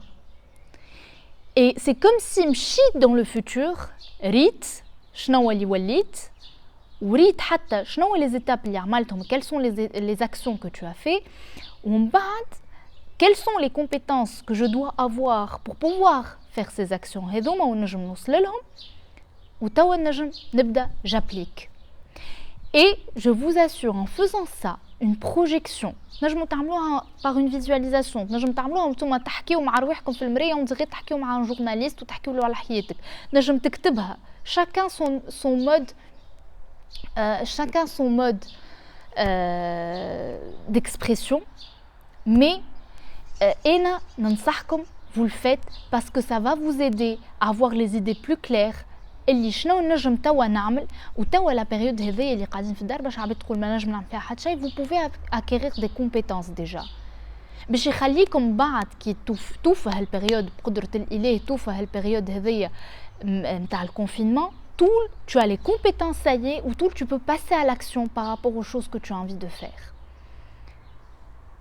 S1: Et c'est comme si مشيت dans le futur ريت شنو اللي وليت وريت حتى شنو les étapes اللي عملتهم، quelles sont les actions que tu as fait، ومن بعد quelles sont les compétences que je dois avoir pour pouvoir faire ces actions هذوما ونجم نوصل لهم وتوا نجم نبدا j'applique. Et je vous assure en faisant ça une projection نجموا تعملوها par une visualisation، نجم تعملوها نتوما تحكيو مع رواحكم في المرايه ونتغي تحكيو مع جورناليست وتحكيو له على حياتك، نجم تكتبها chacun son mode d'expression. mais انا ننصحكم vous le faites parce que ça va vous aider à avoir les idées plus claires. اللي شنو نجم توا نعمل وتوا لا بيريود هذيا اللي قاعدين في الدار باش عباد تقول ما نجم نعمل فيها حتى شيء. Vous pouvez acquérir des compétences déjà باش يخليكم بعد كي توفى هالبيريود بقدرة الإله توفى هالبيريود هذيا نتاع الكونفينمون tout tu as les compétences ça y est ou tout tu peux passer à l'action par rapport aux choses que tu as envie de faire.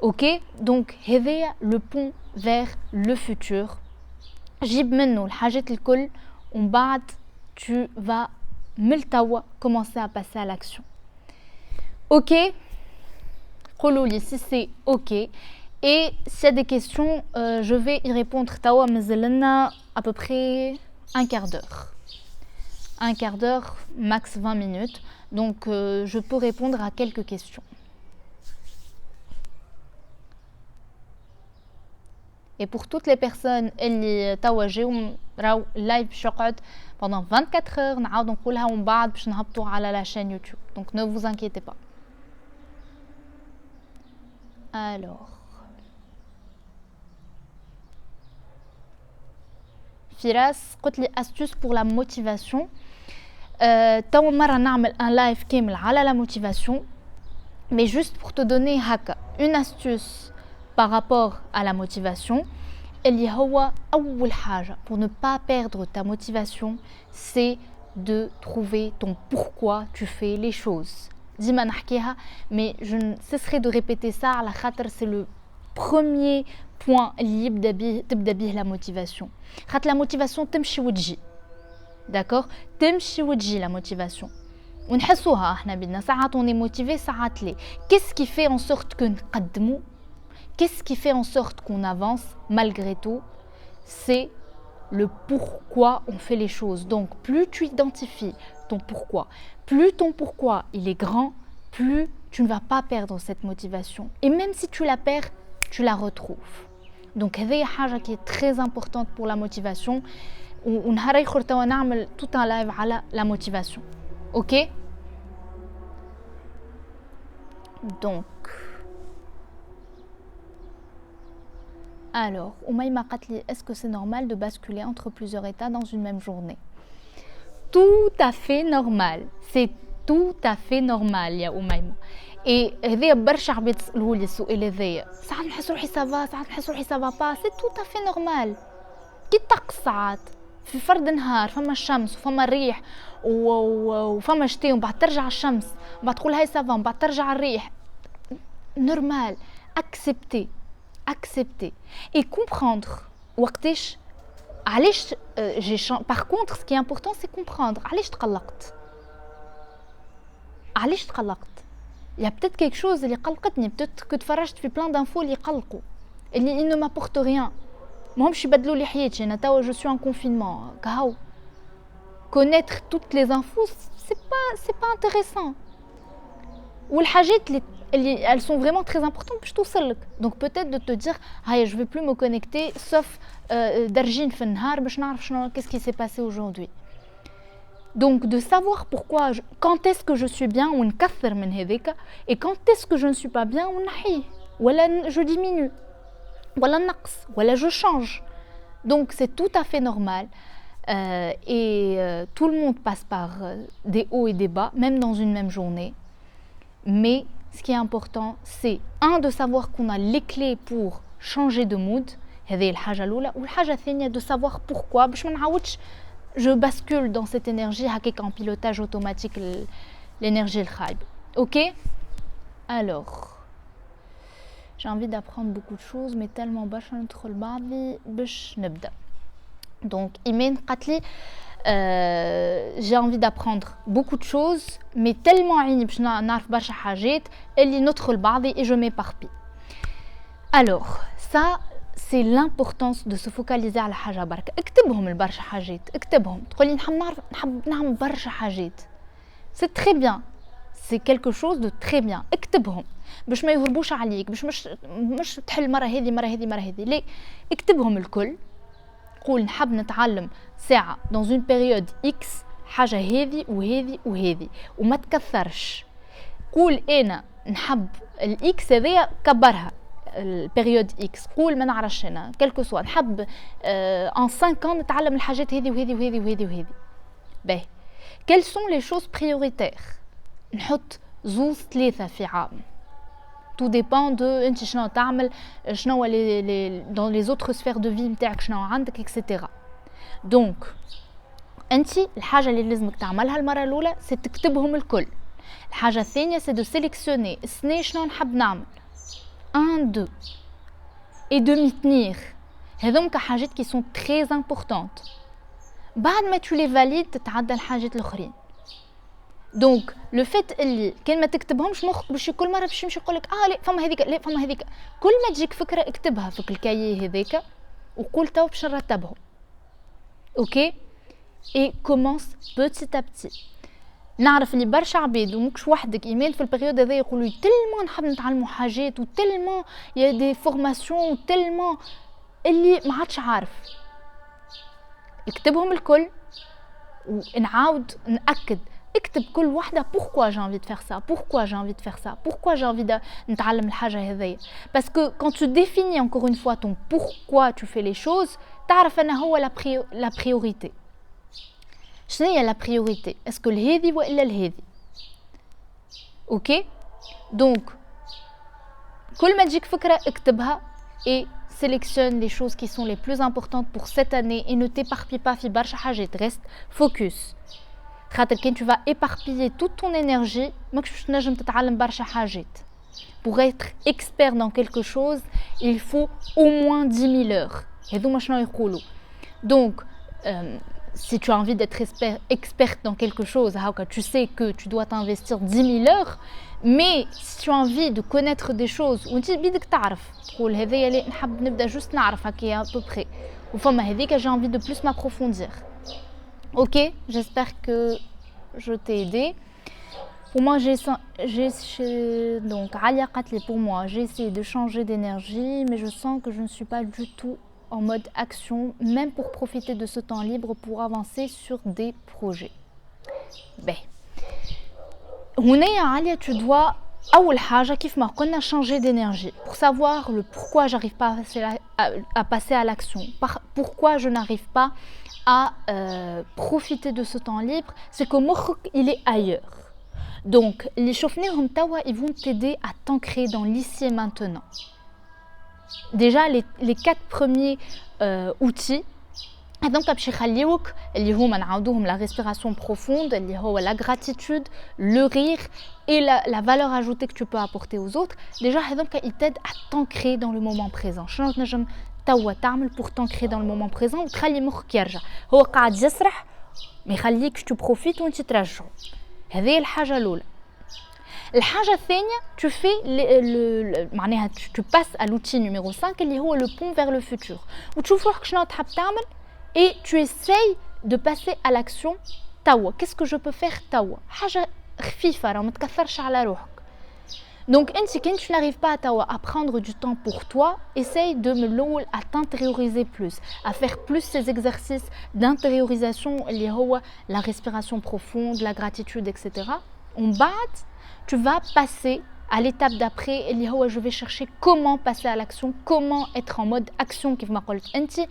S1: Ok, donc هذيا le pont vers le futur. جيب منه الحاجات الكل ومن بعد tu vas ملتوا commencer à passer à l'action. Ok, قولوا لي si c'est ok. Et s'il y a des questions, je vais y répondre توا مازلنا à peu près un quart d'heure. Un quart d'heure, max 20 minutes. Donc je peux répondre à quelques questions. Et pour toutes les personnes اللي توا جاو راو لايف شقعد pendant 24 heures نعاود نقولها ومن بعد باش نهبطوا على لا chaîne YouTube. Donc ne vous inquiétez pas. Alors Firas قلت لي astuce pour la motivation. توا مرة نعمل un live كامل على la motivation. Mais juste pour te donner هكا une astuce par rapport à la motivation. اللي هو أول حاجة pour ne pas perdre ta motivation, c'est de trouver ton pourquoi tu fais les choses. ديما نحكيها mais je ne cesserai de répéter ça على خاطر c'est le premier point اللي تبدا به la motivation. خاطر la motivation تمشي وتجي. D'accord, تمشي وتجي la motivation. ونحسوها احنا بدنا ساعات on est motivé ساعات لي. Qu'est-ce qui fait en sorte que نقدموا? Qu'est-ce qui fait en sorte qu'on avance malgré tout? C'est le pourquoi on fait les choses. Donc plus tu identifies ton pourquoi, plus ton pourquoi il est grand, plus tu ne vas pas perdre cette motivation. Et même si tu la perds, tu la retrouves. Donc هذه حاجة qui est très importante pour la motivation. ونهار آخر توا نعمل tout un live على la motivation. Ok? Donc alors, Oumaïma Katli, est-ce que c'est normal de basculer entre plusieurs états dans une même journée? Tout à fait normal. C'est tout à fait normal, ya Oumaïma. Et هذايا برشا عباد يسألوا لي السؤال هذايا. ساعات نحس روحي سافا، ساعات نحس روحي سافا با. C'est tout à fait normal. كي طقس ساعات في فرد نهار فما الشمس وفما الريح وفما شتاء ومن بعد ترجع الشمس ومن بعد تقول هاي سافا ومن بعد ترجع الريح. Normal. Accepter. Accepter et comprendre وقتاش علاش par contre ce qui est important c'est comprendre علاش تقلقت il y a peut-être quelque chose اللي قلقتني peut-être que تفرجت في plein d'infos اللي يقلقوا اللي ne m'apportent rien ماهمش يبدلوا لي حياتي انا توا je suis en confinement كهو connaître toutes les infos c'est pas intéressant والحاجات اللي elles sont vraiment très importantes باش توصلك. Donc peut-être de te dire هاي je vais plus me connecter sauf درجين في النهار باش نعرف شنو qu'est-ce qui s'est passé aujourd'hui. Donc de savoir pourquoi quand est-ce que je suis bien ونكثر من هذاك et quand est-ce que je ne suis pas bien ونحيه ولا je diminue ولا نقص ولا je change. Donc c'est tout à fait normal et tout le monde passe par des hauts et des bas même dans une même journée. Mais ce qui est important, c'est de savoir qu'on a les clés pour changer de mood. هذه الحاجة الأولى. والحاجة الثانية de savoir pourquoi. باش ما نعاودش je bascule dans cette énergie هكاك en pilotage automatique l'énergie الخايبة. Ok? Alors, j'ai envie d'apprendre beaucoup de choses, mais tellement برشا ندخل بعضي باش نبدأ. Donc, Imen قالت j'ai envie d'apprendre beaucoup de choses mais tellement عيني باش نعرف برشا حاجات اللي ندخل بعضي et je m'éparpille. Alors ça c'est l'importance de se focaliser على حاجه برك. اكتبهم البرشا حاجات اكتبهم تقولي نحب نعمل برشا حاجات c'est très bien c'est quelque chose de très bien اكتبهم باش ما يهربوش عليك باش مش تحل مره هذه لا اكتبهم الكل. قول نحب نتعلم ساعة dans une période X حاجة هذه وهذه وما تكثرش. قول أنا نحب الإكس هذيا كبرها البيريود اكس قول ما نعرفش انا كلكو سوا نحب ان 5 ans نتعلم الحاجات هذه وهذه وهذه وهذه وهذه باهي quelles sont les choses prioritaires نحط زوز ثلاثه في عام tout dépend de انت شنو تعمل شنو لي dans les autres sphères de vie نتاعك شنو عندك etc. donc انت الحاجه اللي لازمك تعملها المره الاولى سي تكتبهم الكل. الحاجه الثانيه سي دو سيليكسيوني السنه شنو نحب نعمل 1 2 et de m'y tenir. هذوما حاجات qui sont très importantes. بعد ما tu les valides تتعدى الحاجات الاخرين. دونك لو فيت اللي كان ما تكتبهمش مخك باش كل مره باش يمشي يقول لك لا فما هذيك لا فما هذيك. كل ما تجيك فكره اكتبها في الكايي هذاك وقول تو باش نرتبهم. اوكي et commence petit à petit. نعرف اللي برشا عباد ومكش وحدك ايمان في البريود هذا يقولوا تلمون نحب نتعلموا حاجات وتلمون يا دي فورماسيون وتلمون اللي ما عادش عارف. اكتبهم الكل ونعاود نأكد اكتب كل واحدة pourquoi j'ai envie de faire ça, pourquoi j'ai envie de faire ça, pourquoi j'ai envie de نتعلم الحاجة هذيا. Parce que quand tu définis encore une fois ton pourquoi tu fais les choses تعرف أنه هو la priorité. شنو هي la priorité? Est-ce que الهذي وإلا الهذي؟ اوكي؟ دونك كل ما تجيك فكرة اكتبها et sélectionne les choses qui sont les plus importantes pour cette année et ne t'éparpille pas في برشا حاجات. Reste focus. خاطر كان tu vas éparpiller toute ton énergie ماكش باش تنجم تتعلم برشا حاجات. Pour être expert dans quelque chose, il faut au moins 10 000 heures. هذوما شنو يقولوا. Donc si tu as envie d'être experte dans quelque chose, tu sais que tu dois t'investir 10 000 heures, mais si tu as envie de connaître des choses, وانت بدك تعرف تقول هذايا اللي نحب نبدا جوست نعرف هكايا à peu près. وفما هذيك j'ai envie de plus m'approfondir. Ok, j'espère que je t'ai aidé. Pour moi, donc Alia Katli, pour moi, j'ai essayé de changer d'énergie, mais je sens que je ne suis pas du tout en mode action, même pour profiter de ce temps libre pour avancer sur des projets. Ben, Alia, tu dois أول حاجة كيف ما قلنا changer d'énergie pour savoir le pourquoi j'arrive pas à passer à l'action, pourquoi je n'arrive pas à profiter de ce temps libre, c'est que مخك il est ailleurs. Donc les شوفناهم توا ils vont t'aider à t'ancrer dans l'ici et maintenant. Déjà les 4 premiers outils donc باش يخليوك اللي هما نعاودوهم la respiration profonde اللي هو la gratitude, le rire et la valeur ajoutée que tu peux apporter aux autres. Déjà هذوك ils t'aident à t'ancrer dans le moment présent. شنو تنجم توا تعمل pour t'ancrer dans le moment présent وتخلي مخك يرجع هو قاعد يسرح ما يخليكش tu profites وانت ترجعه. هذه الحاجة الأولى. الحاجة الثانية tu fais معناها tu passes à l'outil numéro 5 اللي هو le pont vers le futur وتشوف روحك شنو تحب تعمل et tu essayes de passer à l'action توا. Qu'est-ce que je peux faire توا؟ حاجة خفيفة راه ما تكثرش على روحك. Donc انت quand tu n'arrives pas à prendre du temps pour toi, essaye de à t'intérioriser plus, à faire plus ces exercices d'intériorisation اللي هو la respiration profonde, la gratitude, etc. En bas, tu vas passer à l'étape d'après اللي هو je vais chercher comment passer à l'action, comment être en mode action كيف ما قلت انت.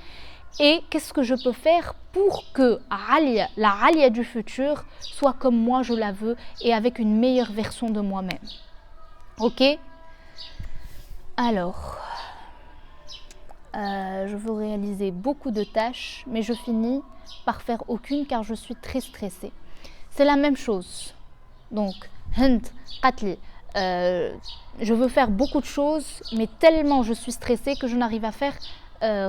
S1: Et qu'est-ce que je peux faire pour que Alia, la Alia du futur soit comme moi je la veux et avec une meilleure version de moi-même. Ok? Alors, je veux réaliser beaucoup de tâches, mais je finis par faire aucune car je suis très stressée. C'est la même chose. Donc, Hind, Qatli, je veux faire beaucoup de choses, mais tellement je suis stressée que je n'arrive à faire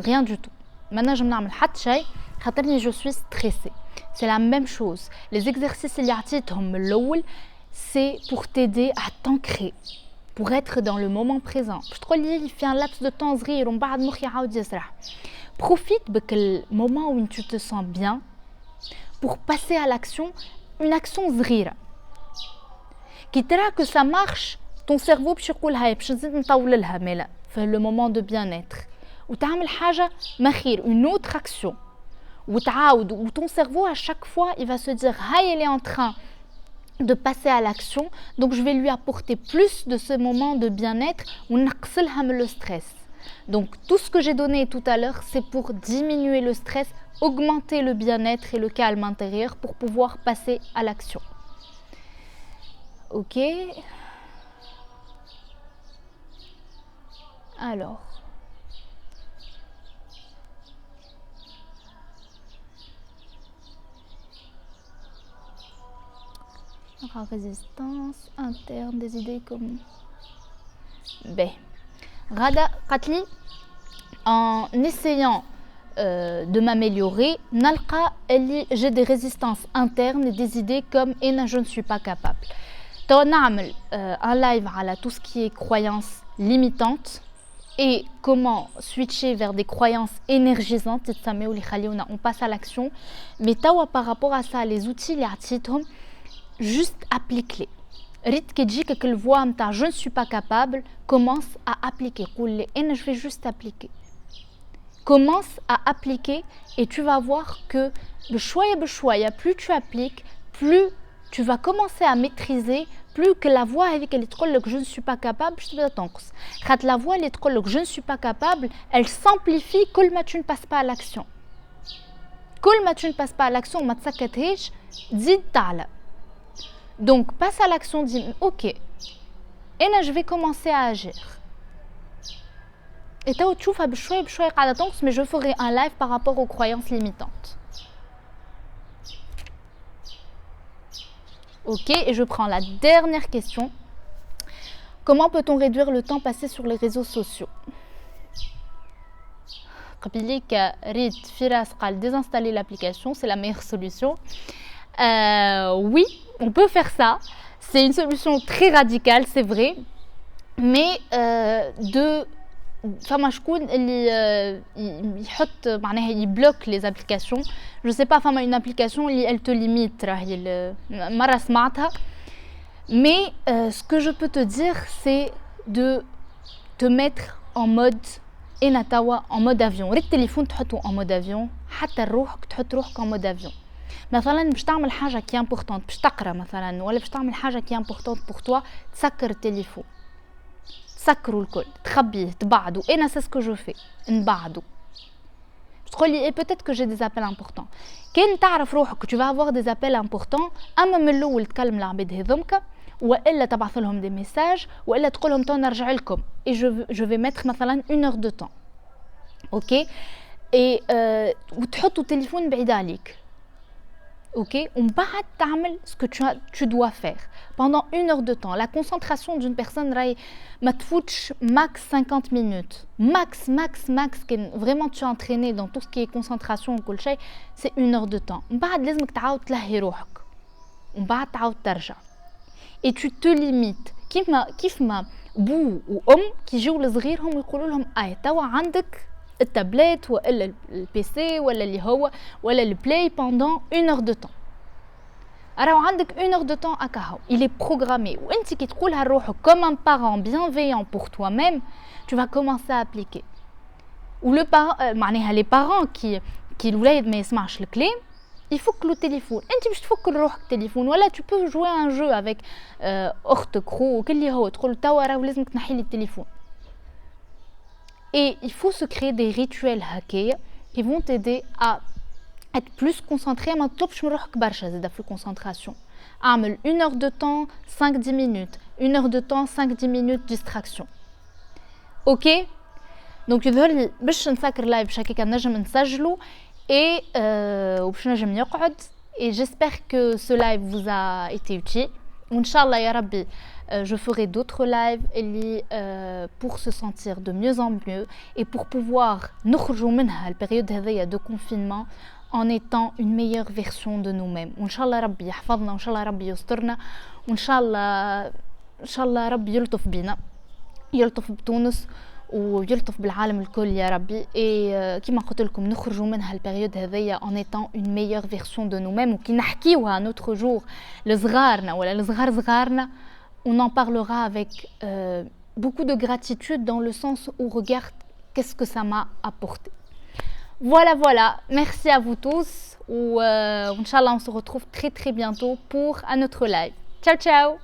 S1: rien du tout. Maintenant, je نعمل حتى شيء خاطرني je suis stressée. C'est la même chose. Les exercices اللي عطيتهم من الأول, c'est pour t'aider à t'ancrer, pour être dans le moment présent. باش تقول لي في un laps de temps صغير ومن بعد مخي يعاود يسرح. Profite بك moment où tu te sens bien pour passer à l'action, une action صغيرة. كي ترى que ça marche, ton cerveau باش يقول هاي باش نزيد نطول لها مالا في le moment de bien-être. وتعمل حاجة مخير, une autre action. وتعاود, ou ton cerveau à chaque fois il va se dire هاي elle est en train de passer à l'action. Donc je vais lui apporter plus de ce moment de bien-être ou naqsilha min le stress. Donc tout ce que j'ai donné tout à l'heure, c'est pour diminuer le stress, augmenter le bien-être et le calme intérieur pour pouvoir passer à l'action. Ok. Alors. Résistance interne des idées comme. Ben. Rada Katli, en essayant de m'améliorer, j'ai des résistances internes et des idées comme je ne suis pas capable. Donc, on un live à tout ce qui est croyances limitantes et comment switcher vers des croyances énergisantes. On passe à l'action. Mais par rapport à ça, les outils, juste applique-les. Rite qui dit que le voix je ne suis pas capable, commence à appliquer. Je vais juste appliquer. Commence à appliquer et tu vas voir que le choix, plus tu appliques, plus tu vas commencer à maîtriser, plus que la voix avec elle dit que je ne suis pas capable, je te dis la voix elle dit que je ne suis pas capable, elle s'amplifie quand tu ne passes pas à l'action. Quand tu ne passes pas à l'action, ma tsakathish, zid ta'ala. Donc passe à l'action, dis ok, et là je vais commencer à agir. Et tu vas mais je ferai un live par rapport aux croyances limitantes. Ok, et je prends la dernière question. Comment peut-on réduire le temps passé sur les réseaux sociaux? Désinstaller l'application, c'est la meilleure solution. Oui, on peut faire ça. C'est une solution très radicale, c'est vrai. Mais فما شكون اللي يحط معناها يبلوك les applications. Je sais pas, فما une application اللي elle te limite راهي مرة سمعتها. Mais ce que je peux te dire, c'est de te mettre en mode en mode avion. ريت التليفون تحطه en mode avion حتى روحك تحط روحك en mode avion. مثلا باش تعمل حاجة كي importante، باش تقرا مثلا ولا باش تعمل حاجة كي importante pour toi، تسكر التليفون. تسكروا الكل، تخبيه، تبعدوا. انا c'est ce que je fais، نبعدوا. تقول لي peut-être que j'ai des appels importants. كان تعرف روحك que tu vas avoir des appels importants، اما من الاول تكلم العباد هذومك والا تبعث لهم des messages والا تقول لهم تو نرجع لكم et je vais mettre مثلا 1 heure de temps. OK et وتحطوا التليفون بعيد عليك. Ok, on va تعمل ce que tu dois faire pendant 1 heure de temps. La concentration d'une personne ma tfouch max 50 minutes. Max, vraiment tu es entraîné dans tout ce qui est concentration ou c'est 1 heure de temps. بعد لازمك تعاود تلهي روحك. بعد تعاود ترجع. Et tu te limites. كيف ما بو وام كيجيو لصغيرهم ويقولوا لهم توا عندك التابلت ولا البيسي ولا اللي هو ولا البلاي pendant 1 heure de temps. راهو عندك 1 heure de temps هكا. Il est programmé. وانت كي تقولها لروحك comme un parent bienveillant pour toi-même, tu vas commencer à appliquer. ou le parent معناها les parents qui الولاد ما يسمعش الكلام يفك له التليفون. انت باش تفك لروحك التليفون ولا tu peux jouer un jeu avec اختك خوك اللي هو تقول توا راهو لازمك تنحي لي التليفون. Et il faut se créer des rituels hackés qui vont t'aider à être plus concentré. ما تطلبش من روحك برشا زاده في الكونسنتراسيون. اعمل 1 heure de temps 5-10 minutes. 1 heure de temps 5-10 minutes distraction. OK. Donc يظهر لي باش نسكر لايف باش هكاك نجم نسجلو et وباش نجم نقعد et j'espère que ce live vous a été utile. وإن شاء الله يا ربي je ferai d'autres lives pour se sentir de mieux en mieux et pour pouvoir نخرجوا منها البériode هذيا de confinement en étant une meilleure version de nous-mêmes. وإن شاء الله ربي يحفظنا وإن شاء الله ربي يسترنا وإن شاء الله ربي يلطف بينا يلطف بتونس ويلطف بالعالم الكل يا ربي. et كما قلت لكم نخرجوا منها البériode هذيا en étant une meilleure version de nous-mêmes وكي نحكيوها un autre jour لصغارنا ولا صغارنا on en parlera avec beaucoup de gratitude dans le sens où regarde qu'est-ce que ça m'a apporté. Voilà, merci à vous tous ou Inch'Allah on se retrouve très bientôt pour un autre live. Ciao ciao.